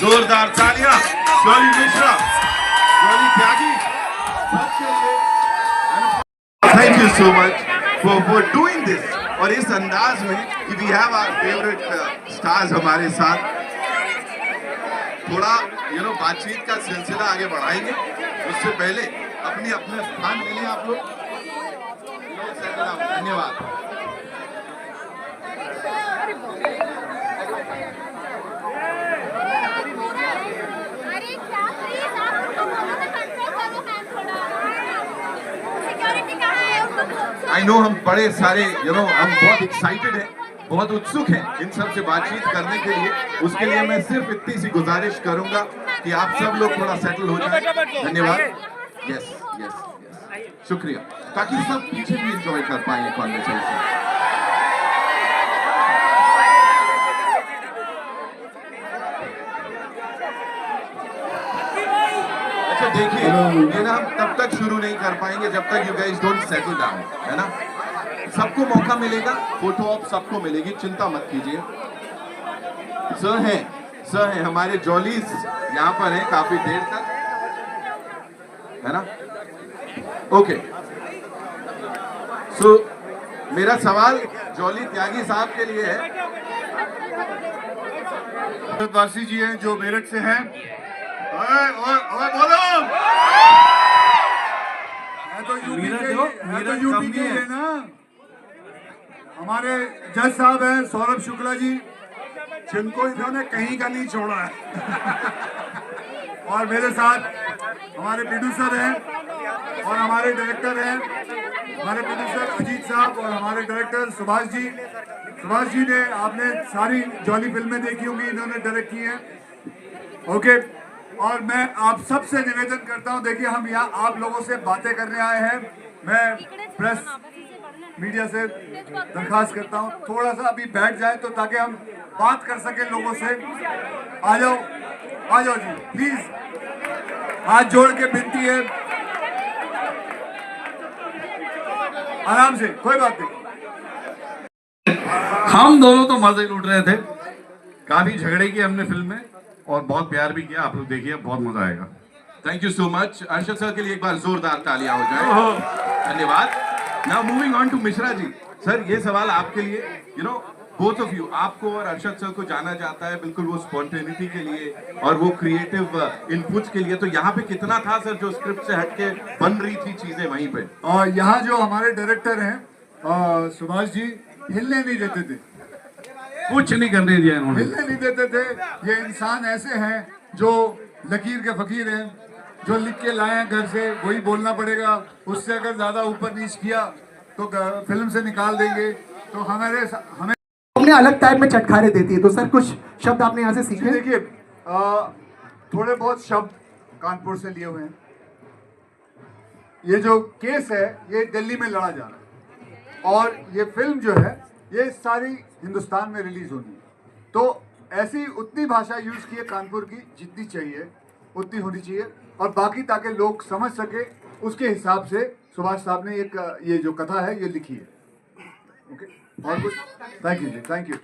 जोरदार तालियां jolly Mishra, jolly Tyagi, सबके लिए thank you so much for doing this. और इस अंदाज में कि we have our favourite stars हमारे साथ, थोड़ा बातचीत का सिलसिला आगे बढ़ाएंगे। उससे पहले अपने स्थान ले लें आप लोग। धन्यवाद। आई नो हम बड़े सारे हम बहुत एक्साइटेड हैं, बहुत उत्सुक हैं इन सब से बातचीत करने के लिए। उसके लिए मैं सिर्फ इतनी सी गुजारिश करूंगा कि आप सब लोग थोड़ा सेटल हो जाएं। धन्यवाद। यस यस यस, शुक्रिया, ताकि सब पीछे भी एंजॉय कर पाए कॉन्वर्सेशन। अच्छा देखिए, ये ना हम तब तक शुरू नहीं कर पाएंगे जब तक you guys don't settle down, है ना। सबको मौका मिलेगा, फोटो ऑप सबको मिलेगी, चिंता मत कीजिए। सर हैं हमारे जॉलीज यहाँ पर हैं काफी देर तक, है ना। ओके, सो मेरा सवाल जॉली त्यागी साहब के लिए है। भारतवासी जी हैं जो मेरठ से हैं। बोलो, मैं तो यूपी के है ना। हमारे जज साहब हैं सौरभ शुक्ला जी, जिनको इन्होंने कहीं का नहीं छोड़ा है। और मेरे साथ हमारे प्रोड्यूसर हैं और हमारे डायरेक्टर हैं, हमारे प्रोड्यूसर अजीत साहब और हमारे डायरेक्टर सुभाष जी। सुभाष जी ने आपने सारी जॉली फिल्में देखी होंगी, इन्होंने डायरेक्ट की हैं। ओके, और मैं आप सबसे निवेदन करता हूं, देखिए हम यहाँ आप लोगों से बातें करने आए हैं। मैं प्रेस मीडिया से दरखास्त करता हूं थोड़ा सा अभी बैठ जाए तो ताकि हम बात कर सके लोगों से। आ जाओ जी प्लीज, हाथ जोड़ के विनती है, आराम से, कोई बात नहीं। हम दोनों तो मजे लूट रहे थे, काफी झगड़े किए हमने फिल्म में और बहुत प्यार भी किया। आप लोग देखिए, बहुत मजा आएगा। Thank you so much. Arshad sir के लिए एक बार जोरदार तालियां हो जाए। धन्यवाद। Now moving on to Mishra ji. Sir ये सवाल आपके लिए, बोथ ऑफ यू, आपको और अर्शद सर को जाना जाता है बिल्कुल वो स्पॉन्टेनिटी के लिए और वो क्रिएटिव इनपुट्स के लिए, तो यहाँ पे कितना था सर जो स्क्रिप्ट से हटके बन रही थी चीजें वहीं पे? और यहाँ जो हमारे डायरेक्टर हैं सुभाष जी, हिलने नहीं देते थे, कुछ नहीं करने दिया इन्होंने, हिलने नहीं देते थे। ये इंसान ऐसे हैं जो लकीर के फकीर हैं, जो लिख के लाए हैं घर से वही बोलना पड़ेगा, उससे अगर ज्यादा ऊपर नीच किया तो फिल्म से निकाल देंगे। तो हमें अपने अलग टाइप में चटखारे देती है। तो सर कुछ शब्द आपने यहाँ से सीखे? देखिए थोड़े बहुत शब्द कानपुर से लिए हुए हैं। ये जो केस है ये दिल्ली में लड़ा जा रहा है और ये फिल्म जो है ये सारी हिंदुस्तान में रिलीज होनी है। तो ऐसी उतनी भाषा यूज की है कानपुर की जितनी चाहिए उतनी होनी चाहिए, और बाकी ताकि लोग समझ सके उसके हिसाब से सुभाष साहब ने एक ये जो कथा है ये लिखी है। ओके, और कुछ? थैंक यू जी, थैंक यू।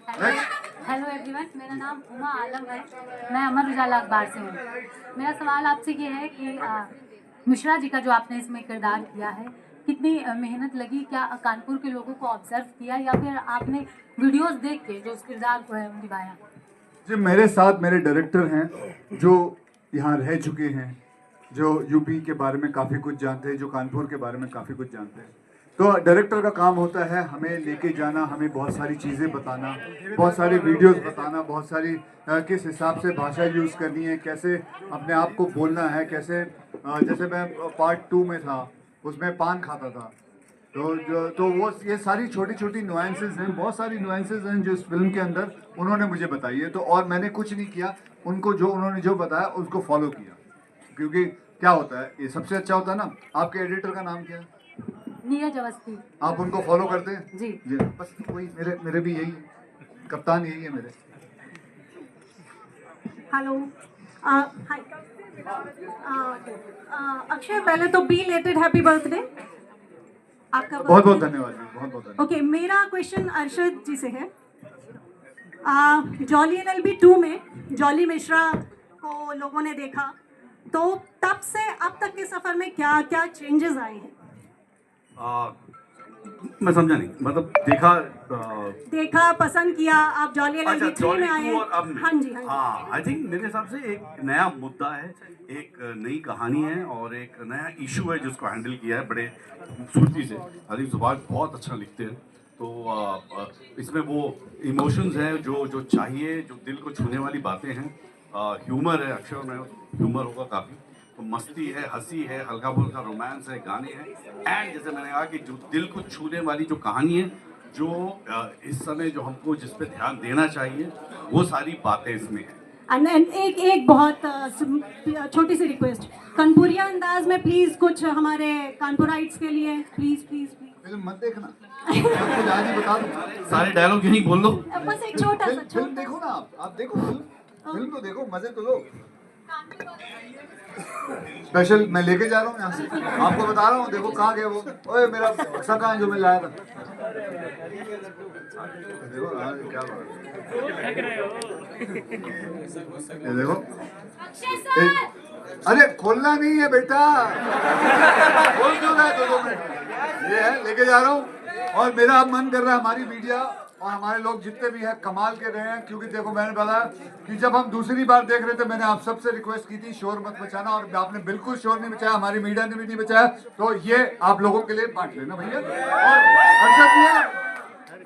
हेलो एवरीवन, मेरा नाम उमा आलम है, मैं अमर उजाला अखबार से हूँ। मेरा सवाल आपसे ये है कि मिश्रा जी का जो आपने इसमें किरदार किया है, कितनी मेहनत लगी? क्या कानपुर के लोगों को ऑब्जर्व किया या फिर आपने वीडियोस देख के जो उस किरदार को है निभाया? जी मेरे साथ मेरे डायरेक्टर हैं जो यहाँ रह चुके हैं, जो यूपी के बारे में काफ़ी कुछ जानते हैं, जो कानपुर के बारे में काफ़ी कुछ जानते हैं। तो डायरेक्टर का काम होता है हमें लेके जाना, हमें बहुत सारी चीज़ें बताना, बहुत सारी वीडियोस बताना, बहुत सारी किस हिसाब से भाषा यूज़ करनी है, कैसे अपने आप को बोलना है, कैसे जैसे मैं पार्ट 2 में था उसमें पान खाता था, तो वो ये सारी छोटी छोटी नुआंसेस हैं, बहुत सारी नुआंसेस हैं जो इस फिल्म के अंदर उन्होंने मुझे बताई है। तो और मैंने कुछ नहीं किया, उनको जो उन्होंने जो बताया उसको फॉलो किया, क्योंकि क्या होता है ये सबसे अच्छा होता है ना। आपके एडिटर का नाम क्या है? नीरज अवस्थी। आप उनको फॉलो करते हैं? जी जी, बस वही मेरे भी यही कप्तान यही है मेरे। हेलो, हाय अक्षय, पहले तो बिलेटेड हैप्पी बर्थडे आपका। बहुत बहुत धन्यवाद जी, बहुत बहुत धन्यवाद। ओके, मेरा क्वेश्चन अर्शद जी से है। जॉली NLB 2 में जॉली मिश्रा को लोगों ने देखा, तो तब से अब तक के सफर में क्या क्या चेंजेस आए हैं? मैं समझा नहीं, मतलब देखा देखा, पसंद किया, आप जॉली अच्छा, एलएलबी 3 में आए। और अब में। हाँ जी, हाँ जी। हाँ, आई थिंक मेरे हिसाब से एक नया मुद्दा है, एक नई कहानी है और एक नया इशू है जिसको हैंडल किया है बड़े खूबसूरती से। आई थिंक सुभाष बहुत अच्छा लिखते हैं, तो इसमें वो इमोशंस हैं जो चाहिए, जो दिल को छूने वाली बातें हैं। ह्यूमर है, अक्षर में ह्यूमर होगा काफ़ी, तो मस्ती है, हंसी है, हल्का फुल्का रोमांस है, गाने हैं, एंड जैसे मैंने कहा कि जो दिल को छूने वाली जो कहानी है, जो इस समय जो हमको जिस पे ध्यान देना चाहिए, वो सारी बातें इसमें हैं। And एक बहुत छोटी सी रिक्वेस्ट, कानपुरिया अंदाज में प्लीज कुछ हमारे कानपुराइट्स के लिए, प्लीज प्लीज प्लीज। फिल्म मत देखना, आपको आज ही बता दूं। सारे डायलॉग यहीं बोल दो। बस एक छोटा सा फिल्म देखो ना, आप देखो फिल्म तो देखो, मजे तो लो। स्पेशल मैं लेके जा रहा हूँ यहाँ से, आपको बता रहा हूँ। देखो कहाँ गए वो, ओए मेरा बक्सा कहाँ है जो मैं लाया था। देखो क्या ये देखो, अरे खोलना नहीं है बेटा, खोल क्यों रहा है 2 मिनट। ये है, लेके जा रहा हूँ। और मेरा अब मन कर रहा है हमारी मीडिया और हमारे लोग जितने भी हैं कमाल के रहे हैं, क्योंकि देखो मैंने बोला कि जब हम दूसरी बार देख रहे थे मैंने आप सबसे रिक्वेस्ट की थी शोर मत मचाना, और आपने बिल्कुल शोर नहीं मचाया, हमारी मीडिया ने भी नहीं मचाया, तो ये आप लोगों के लिए बांट लेना भैया। और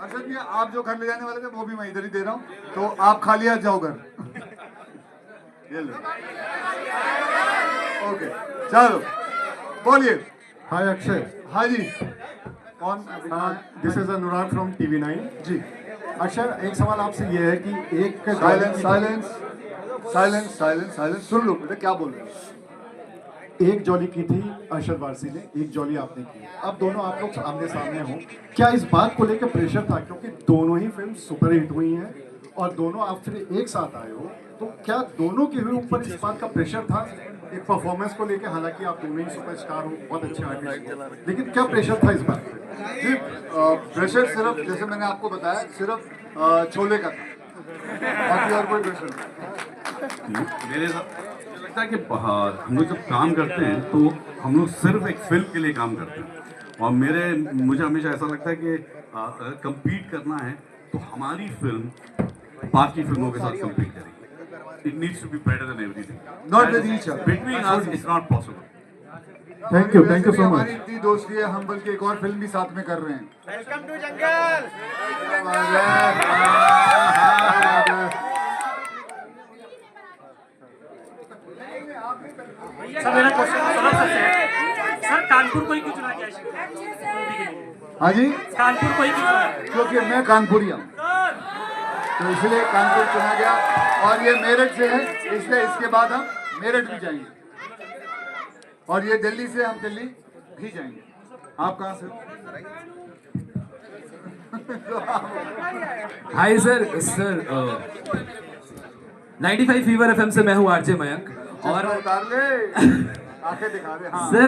अर्षद भैया आप जो घर ले जाने वाले थे वो भी मैं इधर ही दे रहा हूँ, तो आप खाली हाथ जाओ घर। ये लो, ओके चलो बोलिए। हाय अक्षय। हाँ जी, कौन? This is Anurag from TV9 ji. Akshay, एक सवाल आपसे ये है कि एक silence silence silence silence silence, सुन लो बेटा क्या बोल रहे हैं। एक जॉली की थी अरशद वारसी ने, एक जॉली आपने की, अब दोनों आप लोग आमने सामने हो, क्या इस बात को लेकर प्रेशर था, क्योंकि दोनों ही फिल्म सुपरहिट हुई हैं और दोनों आप फिर एक साथ आए हो, तो क्या दोनों के ऊपर इस बात का प्रेशर था एक परफॉर्मेंस को लेकर? हालांकि आप दोनों ही सुपरस्टार हो, बहुत अच्छे आर्टिस्ट हो, लेकिन क्या प्रेशर था इस बात पे? जी प्रेशर सिर्फ जैसे मैंने आपको बताया सिर्फ छोले का था, बाकी और कोई प्रेशर नहीं। मेरे साथ लगता है कि हम लोग जब काम करते हैं तो हम लोग सिर्फ एक फिल्म के लिए काम करते हैं, और मुझे हमेशा ऐसा लगता है कि अगर कम्पीट करना है तो हमारी फिल्म बाकी फिल्मों के साथ कम्पीट करेगी। It needs to be better than everything, not with each other, between us it's not possible. Thank you so much. हमारी इतनी दोस्ती है, हम बल्कि एक और फिल्म भी साथ में कर रहे हैं। Welcome to jungle. सर मेरा क्वेश्चन सर कानपुर को ही क्यों चुना गया? हाँ जी, कानपुर को ही क्यों चुना? क्योंकि मैं कानपुरिया हूँ तो इसलिए कानपुर चुना गया, और ये मेरठ से है इसलिए इसके बाद हम मेरठ भी जाएंगे, और ये दिल्ली से हम दिल्ली भी जाएंगे। आप कहाँ से? हाय सर 95 फीवर एफएम से मैं हूँ आरजे मयंक, और उतार ले, आंखें दिखा दे। हाँ। सर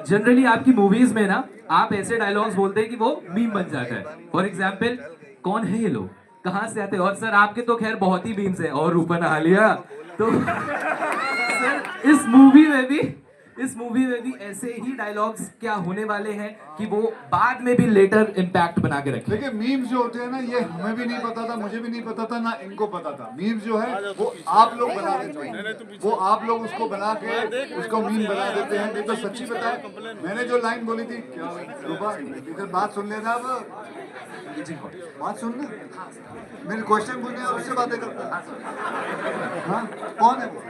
जनरली आपकी मूवीज में ना आप ऐसे डायलॉग्स बोलते हैं कि वो मीम बन जाता है। फॉर एग्जाम्पल, कौन है ये लोग, कहाँ से आते हैं, और सर आपके तो खैर बहुत ही मीम्स है, और रूपा नहा लिया। तो सर इस मूवी में भी ऐसे ही डायलॉग्स क्या होने वाले हैं कि वो बाद में भी लेटर इम्पैक्ट बना के रखें? देखिए मीम्स जो होते हैं ना, ये हमें भी नहीं पता था, मुझे भी नहीं पता था, ना इनको पता था। मीम्स जो है वो आप लोग बना देते हैं, वो आप लोग उसको बना के उसको मीम बना देते हैं। नहीं तो सच्ची बताए, मैंने जो लाइन बोली थी, क्या रूपा इधर बात सुन लेना, अब बात सुनना, मेरे क्वेश्चन पूछने और उससे बातें करता है। हाँ, कौन है वो?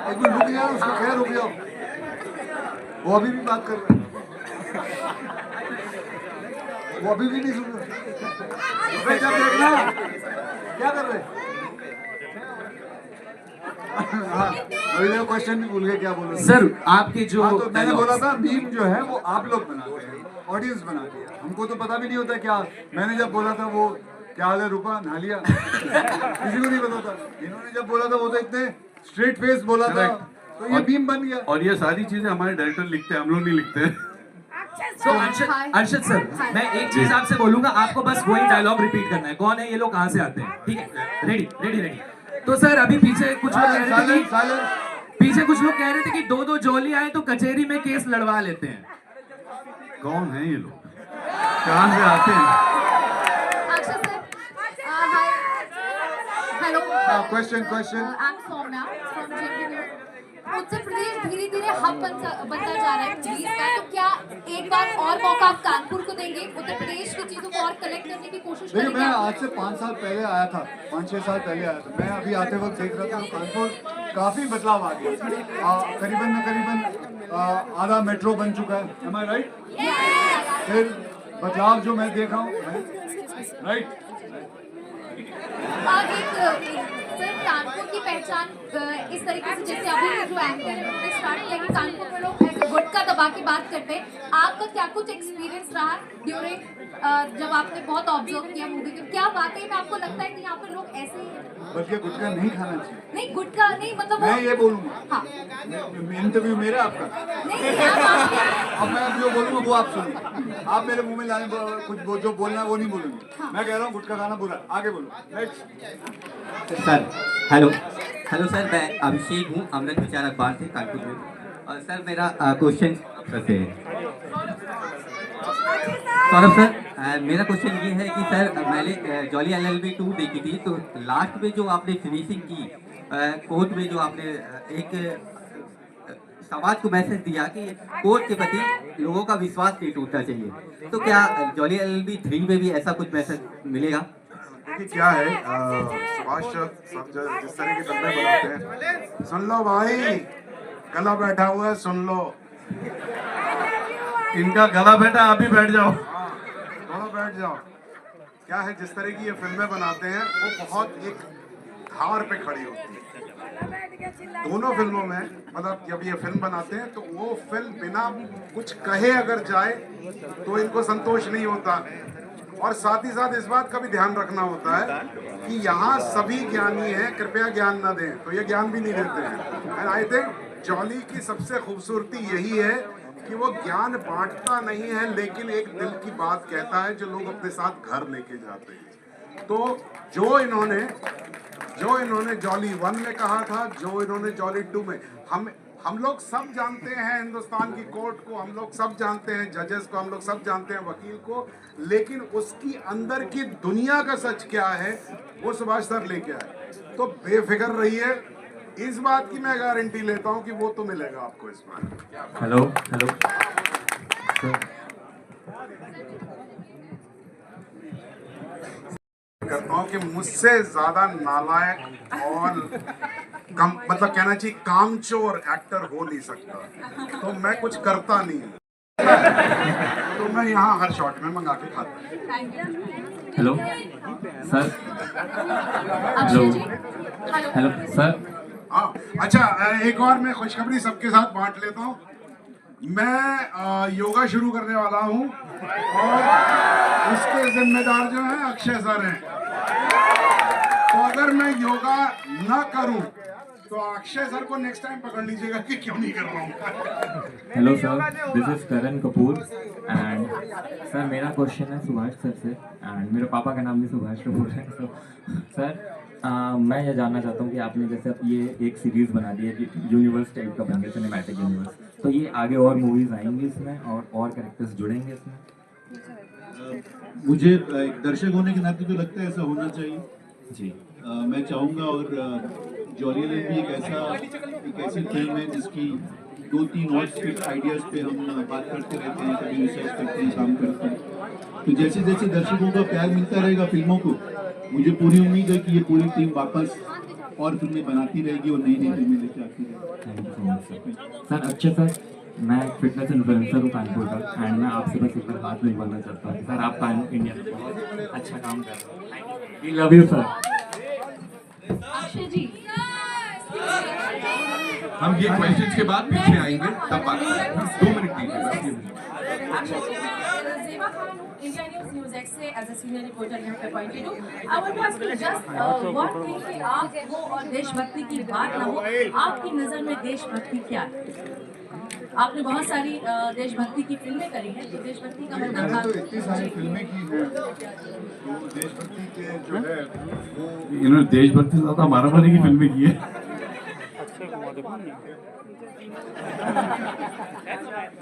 एक मिनट रुक जाओ, उसको खैर रुक जाओ, वो अभी भी बात कर रहे हैं, वो अभी भी नहीं सुन रहे। जब देखना क्या कर रहे? हाँ, अभी क्वेश्चन भी भूल गए क्या बोल रहे सर आपके जो तो मैंने बोला था मीम जो है वो आप लोग बनाते हैं, ऑडियंस बनाती है, हमको तो पता भी नहीं होता क्या। मैंने जब बोला था वो क्या हाल है रूपा नहा लिया, किसी को नहीं पता था। इन्होंने जब बोला था वो तो इतने स्ट्रेट फेस बोला था, तो ये मीम बन गया। और ये सारी चीजें हमारे डायरेक्टर लिखते हैं, हम लोग नहीं लिखते हैं। तो अर्शद सर, मैं एक चीज आपसे बोलूंगा, आपको बस वही डायलॉग रिपीट करना है, कौन है ये लोग, कहाँ से आते हैं, ठीक है? Ready ready ready. तो सर अभी पीछे कुछ लोग कह रहे थे कि 2-2 जोली आए तो कचहरी में केस लड़वा लेते हैं। कौन है ये लोग, कहाँ से आते हैं? Akshay sir, hi, hello, question I am Saumya from JNU. Uttar Pradesh धीरे धीरे हब बनता जा रहा है मूवीज का, तो क्या एक बार और मौका आप कानपुर को देंगे? उत्तर प्रदेश की चीजों को और कलेक्ट करने की कोशिश देखिए, करेंगे? मैं आज से 5 साल पहले आया था, 5-6 साल पहले आया था। मैं अभी आते वक्त देख रहा था कानपुर काफी बदलाव आ गया। करीबन आधा मेट्रो बन चुका है, am I right? फिर बदलाव जो मैं देख रहा हूँ, राइट? और एक सर, कानपुर की पहचान इस तरीके से, जैसे अभी जो एंकर है उन्होंने स्टार्ट किया कि कानपुर में लोग ऐसे गुटखा दबा के बात करते हैं। आपका क्या कुछ एक्सपीरियंस रहा ड्यूरिंग जब आपने बहुत ऑब्जर्व किया मूवी को? क्या वाकई में आपको लगता है कि यहाँ पर लोग ऐसे ही हैं? बल्कि गुटखा नहीं खाना चाहिए। नहीं, गुटखा नहीं, मतलब मैं ये बोलूँगा, हाँ, इंटरव्यू मेरा आपका, नहीं आप अब मैं जो बोलूँगा वो आप सुनिए। आप मेरे मुंह में लाने कुछ जो बोलना है वो नहीं बोलूँगी। मैं कह रहा हूँ गुटखा खाना बुरा, आगे बोलो। नेक्स्ट सर, हेलो सर, मैं अभिषेक हूँ, अमृत विचार अखबार से, कानपुर में। और सर मेरा क्वेश्चन से सौरभ सर, मेरा क्वेश्चन ये है कि सर मैंने जॉली LLB 2 देखी थी, तो लास्ट में जो आपने फिनिशिंग की कोर्ट में, जो आपने एक समाज को मैसेज दिया कि कोर्ट के प्रति लोगों का विश्वास नहीं टूटना चाहिए, तो क्या जॉली LLB 3 में भी ऐसा कुछ मैसेज मिलेगा? देखिए क्या है, सुभाष सब जिस तरह के फिल्में बनाते हैं, सुन लो भाई, गला बैठा हुआ है, सुन लो, इनका गला बैठा, आप भी बैठ जाओ। दोनों बैठ जाओ। क्या है, जिस तरह की ये फिल्में बनाते हैं वो बहुत एक धार पे खड़ी होती है। दोनों फिल्मों में मतलब जब ये फिल्म बनाते हैं तो वो फिल्म बिना कुछ कहे अगर जाए तो इनको संतोष नहीं होता, और साथ ही साथ इस बात का भी ध्यान रखना होता है कि यहाँ सभी ज्ञानी हैं, कृपया ज्ञान न दें, तो ये ज्ञान भी नहीं देते हैं। एंड आई थिंक जॉली की सबसे खूबसूरती यही है कि वो ज्ञान बांटता नहीं है, लेकिन एक दिल की बात कहता है जो लोग अपने साथ घर लेके जाते हैं। तो जो इन्होंने जॉली 1 में कहा था, जो इन्होंने जॉली 2 में, हम लोग सब जानते हैं हिंदुस्तान की कोर्ट को, हम लोग सब जानते हैं जजेस को, हम लोग सब जानते हैं वकील को, लेकिन उसकी अंदर की दुनिया का सच क्या है वो सुभाष सर लेके आए। तो बेफिक्र रहिए, इस बात की मैं गारंटी लेता हूं कि वो तो मिलेगा आपको इस बार। हेलो करता हूं कि मुझसे ज्यादा नालायक और मतलब कहना चाहिए कामचोर एक्टर हो नहीं सकता, तो मैं कुछ करता नहीं हूं, तो मैं यहाँ हर शॉट में मंगा के खाता हूं। Hello sir, hello sir. हाँ, अच्छा, एक और मैं खुशखबरी सबके साथ बांट लेता हूँ। मैं योगा शुरू करने वाला हूँ और उसके जिम्मेदार जो हैं अक्षय सर हैं। तो अगर मैं योगा ना करूँ तो अक्षय सर को नेक्स्ट टाइम पकड़ लीजिएगा कि क्यों नहीं कर रहा हूँ। Hello sir, this is Karan Kapoor and sir मेरा क्वेश्चन है सुभाष सर से, एंड मेरे पापा का नाम भी सुभाष कपूर है। तो सर मैं ये जानना चाहता हूँ कि आपने जैसे अब ये एक सीरीज़ बना दी है कि यूनिवर्स टाइप का बन गया, सिनेमैटिक यूनिवर्स, तो ये आगे और मूवीज़ आएंगी इसमें और कैरेक्टर्स जुड़ेंगे इसमें? मुझे एक दर्शक होने के नाते तो लगता है ऐसा होना चाहिए जी। मैं चाहूँगा, और जॉली LLB एक ऐसी फिल्म है जिसकी 2-3 और स्क्रिप्ट आइडियाज़ पे हम बात करते रहते हैं, कभी रिसर्च करते हैं, काम करते हैं। तो जैसे जैसे दर्शकों का प्यार मिलता रहेगा फिल्मों को, मुझे पूरी उम्मीद है कि ये पूरी टीम वापस और फिल्में बनाती रहेगी और नई नई फिल्में लेके आती रहेगी। Thank you so much sir. अच्छे सर, मैं फिटनेस इन्फ्लुएंसर हूँ कानपुर का, एंड मैं आपसे बस एक बार बात नहीं बोलना चाहता हूँ सर, आप इंडिया में बहुत अच्छा काम कर रहे हैं। We love you sir. Akshay ji, हम ये क्वेश्चन के बाद पीछे आएंगे, तब बात करेंगे। 2 मिनट दीजिए। India News से as a senior reporter यहाँ पे appointed हूँ। I want to ask you just one thing कि आप वो और देशभक्ति की बात ना हो, आपकी नज़र में देशभक्ति क्या है? आपने बहुत सारी देशभक्ति की फिल्में करी हैं, तो देशभक्ति का मैंने तो मतलब इतनी सारी फिल्में की हैं, तो देशभक्ति के जो है वो इन्होंने देशभक्ति से ज्यादा मारामारी की फिल्में की है।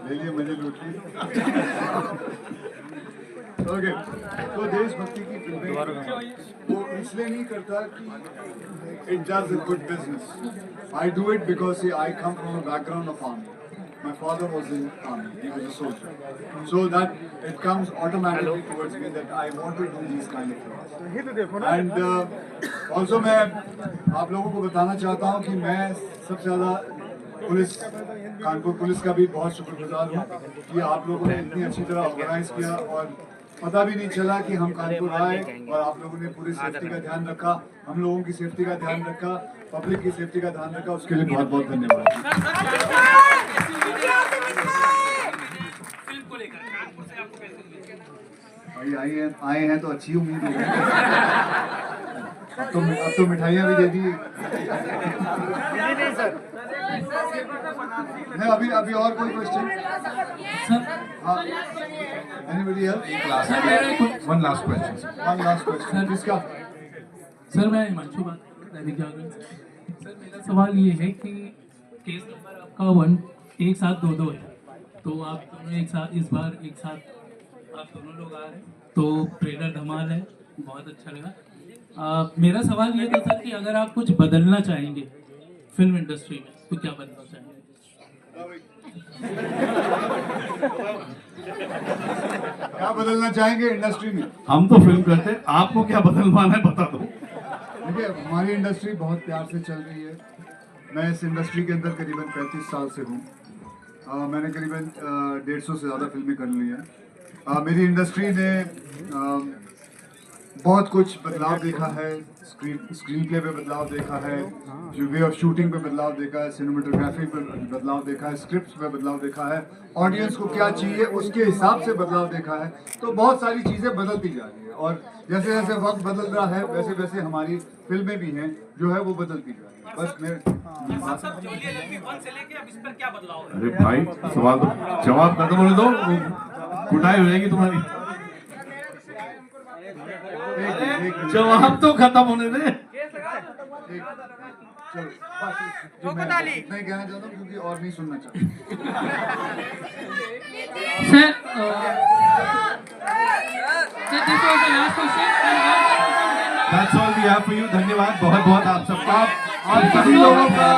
ले लिए मुझे लूट ली। ओके, तो देशभक्ति की फिल्में वो इसलिए नहीं करता कि it does a good business. I do it because I come from a background of army. My father was in army, he was a soldier. So that it comes automatically towards me that I want to do these kind of things. And also मैं आप लोगों को बताना चाहता हूँ कि मैं सबसे ज़्यादा कानपुर पुलिस का भी बहुत शुक्रगुजार हूँ कि आप लोगों ने इतनी अच्छी तरह ऑर्गेनाइज किया और पता भी नहीं चला कि हम कानपुर आए और आप लोगों ने पूरी सेफ्टी का ध्यान रखा, हम लोगों की सेफ्टी का ध्यान रखा, पब्लिक की सेफ्टी का ध्यान रखा, उसके लिए बहुत बहुत धन्यवाद। भाई आए हैं तो अच्छी उम्मीद है। अब तो मिठाइयाँ भी दे दी। नहीं अभी और कोई question? Anybody else? One last question. किसका? सर मैं हिमांशु बात दैनिक जागरण से। सर मेरा सवाल ये है कि केस नंबर आपका 11722 है, तो आप दोनों एक साथ इस बार एक साथ आप दोनों लोग आ रहे हैं, तो ट्रेलर धमाल है, बहुत अच्छा लगा। मेरा सवाल ये था सर कि अगर आप कुछ बदलना चाहेंगे फिल्म इंडस्ट्री में तो क्या बदलना चाहेंगे? क्या बदलना चाहेंगे इंडस्ट्री में? हम तो फिल्म करते हैं, आपको क्या बदलवाना है बता दो। देखिए हमारी इंडस्ट्री बहुत प्यार से चल रही है। मैं इस इंडस्ट्री के अंदर करीबन 35 साल से हूँ। मैंने करीबन 150 से ज़्यादा फिल्में कर ली हैं। मेरी इंडस्ट्री ने बहुत कुछ बदलाव देखा है, स्क्रीन प्ले पे बदलाव देखा है, जो वे ऑफ शूटिंग पे बदलाव देखा है, सिनेमेटोग्राफी पे बदलाव देखा है, स्क्रिप्ट पे बदलाव देखा है, ऑडियंस को क्या चाहिए उसके हिसाब से बदलाव देखा है। तो बहुत सारी चीज़ें बदलती जा रही है और जैसे जैसे वक्त बदल रहा है वैसे वैसे हमारी फिल्में भी हैं जो है वो बदलती जा रही है। बस मैं अरे भाई सवाल तो जवाब खत्म होने दो, कुटाई हो जाएगी तुम्हारी। जवाब तो खत्म होने दे। इतना ही कहना चाहता हूँ क्योंकि और नहीं सुनना चाहता। That's all we have for you. धन्यवाद बहुत बहुत आप सबका, आप सभी लोगों का।